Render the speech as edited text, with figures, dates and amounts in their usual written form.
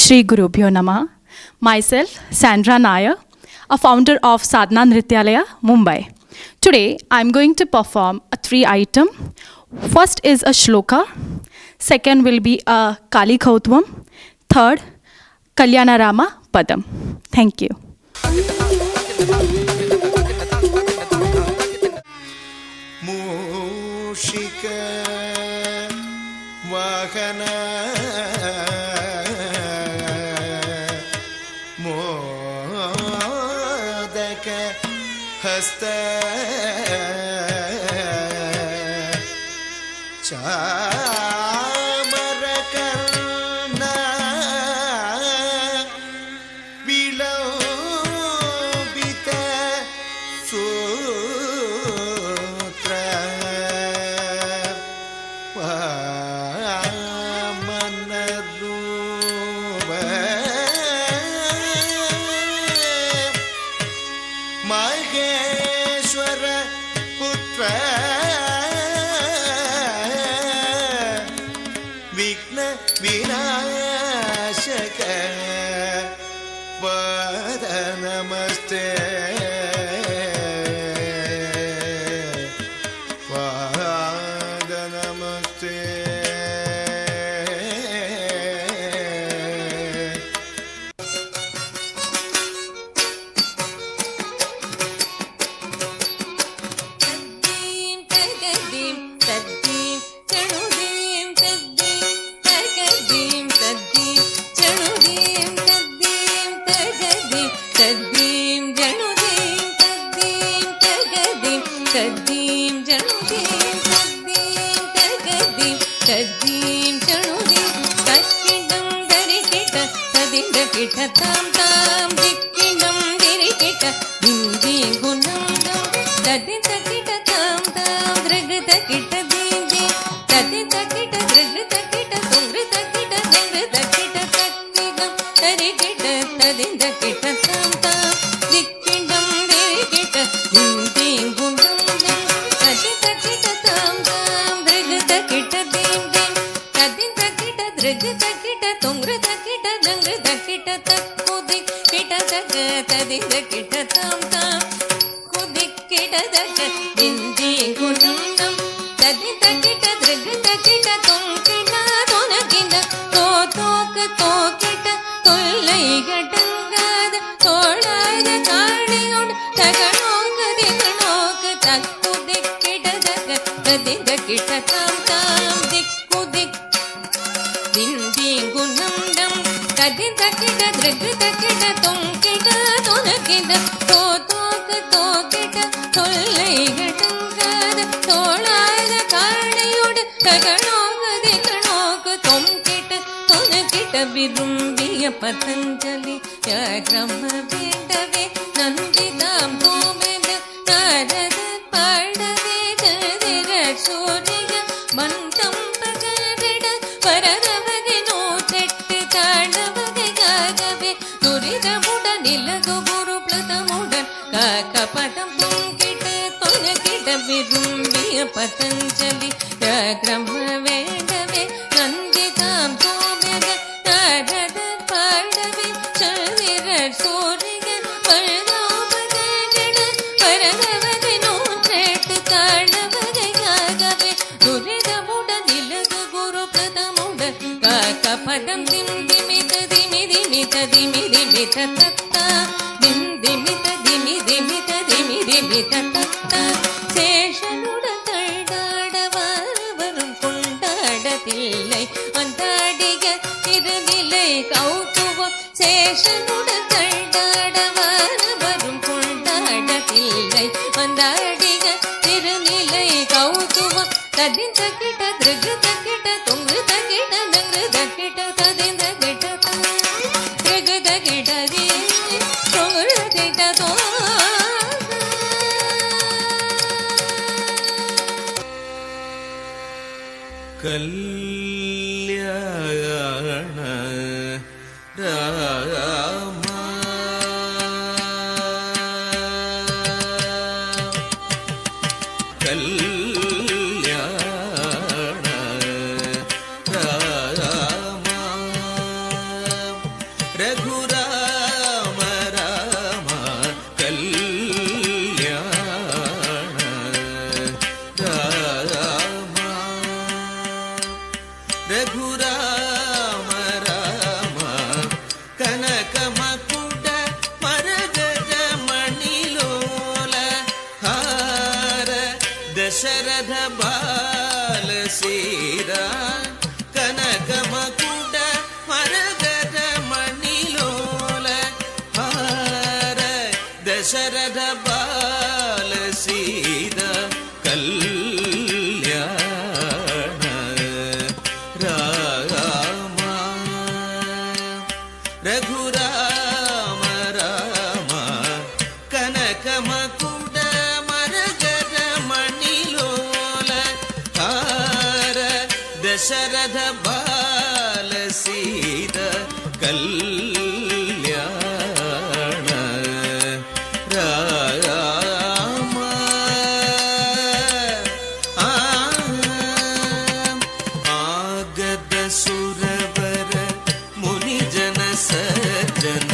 Shri Gurubhyo Namah. Myself, Sandra Nair, a founder of Sadhana Nrityalaya, Mumbai. Today, I'm going to perform a 3 item. First is a shloka. Second will be a Kali Kautvam. Third, Kalyana Rama Padam. Thank you. Mushika Vahana Modaka Hasta Chamarakarna Vilobita Sutra Vamanaruva Maheshwara Putra Vigna Vinashaka Vada Namaste Vada Namaste ವಿರುಂಬಿಯ ಪತಂಜಲಿಯ ಕ್ರಮವೇದವೇ ನಂದಿದಾಂ ಗೋಮೆದ ನಾರದ ಪಾಡವೇ ಜಯದಿರ ಸೂರ್ಯ ಮಂಟಂಪಗರೆಡ ಪರದವಗೆ ನೋಟೆಟ್ಟು ತಾಳವಗೆಗಾಗವೇ ನುರಿದ ಮುಡ ನಿಲಗು ಗುರು ಪ್ಲತಮುಡನ್ ಕಾಕಪಟಂ ಪುಂಕಿಟ ತೊನಕಿಟ ವಿರುಂಬಿಯ ಪತಂಜಲಿಯ ಕ್ರಮವೇದವೇ ನಂದಿದಾಂ ಗೋಮೆದ ನಾರದ ಪಾಡವೇ ಜಯದಿರ ಸೂರ್ಯ ಪರದವಗೆಡ ಪರದವಗೆ ನೋಟೆಟ್ಟು ತಾಳವಗೆಗಾಗವೇ ನುರಿದ ಮುಡ ನಿಲಗು ಗುರು ಪ್ಲತಮುಡ ಕಾಕಪಟಂ ದಿಮಿತ ದಿಮಿ ದಿಮಿತ ದಿಮಿ ದಿಮಿತ ತತ್ತ ದಿಮಿತ ದಿಮಿ ದಿಮಿತ ದಿಮಿ ದಿಮಿತ ತತ್ತ சேஷனுட தள்ளாடவரும் கொண்டாடதில்லை வந்தாடிக திருநிலை கௌதுவம் சேஷனுட தள்ளாடவரும் கொண்டாடதில்லை வந்தாடிக திருநிலை கௌதுவம் ததிந்த கிட்ட திருகுத கிட்ட தொங்குத கிட்ட நங்குத கிட்ட ததிந்த கிட்ட திருகுத கிட்ட தொங்குத கிட்ட தோ கல்யாண ராமா கல்யாண ராமா ರಘುರಾಮ ರಾಮ ಕಲ್ಯಾಣ ರಾಮ ರಘುರಾಮ ರಾಮ ಕನಕ ಮಕುಟ ಮರಗಜ ಮಣಿಲೋಲ ಹಾರ ದಶರಥ ಬಾಲ ಸೀರ ಕನಕ ಮಕುಟ ಮರಗಜ ಮಣಿಲೋಲ ಹಾರ ದಶರಥ ಬಾಲ ಸೀರ ಕಲ್ಯಾಣ ರಾಮ ರಘುರಾಮ ರಾಮ ಕನಕ ಮಕುಟ ಮರಗಜ ಮಣಿಲೋಲ ಹಾರ ದಶರಥ ಬಾಲ ಸೀದ ಕಲ್ಯಾಣ ರಾಮ ಆಗದ ಸುರವರ ಮುನಿಜನ ಸಜ್ಜನ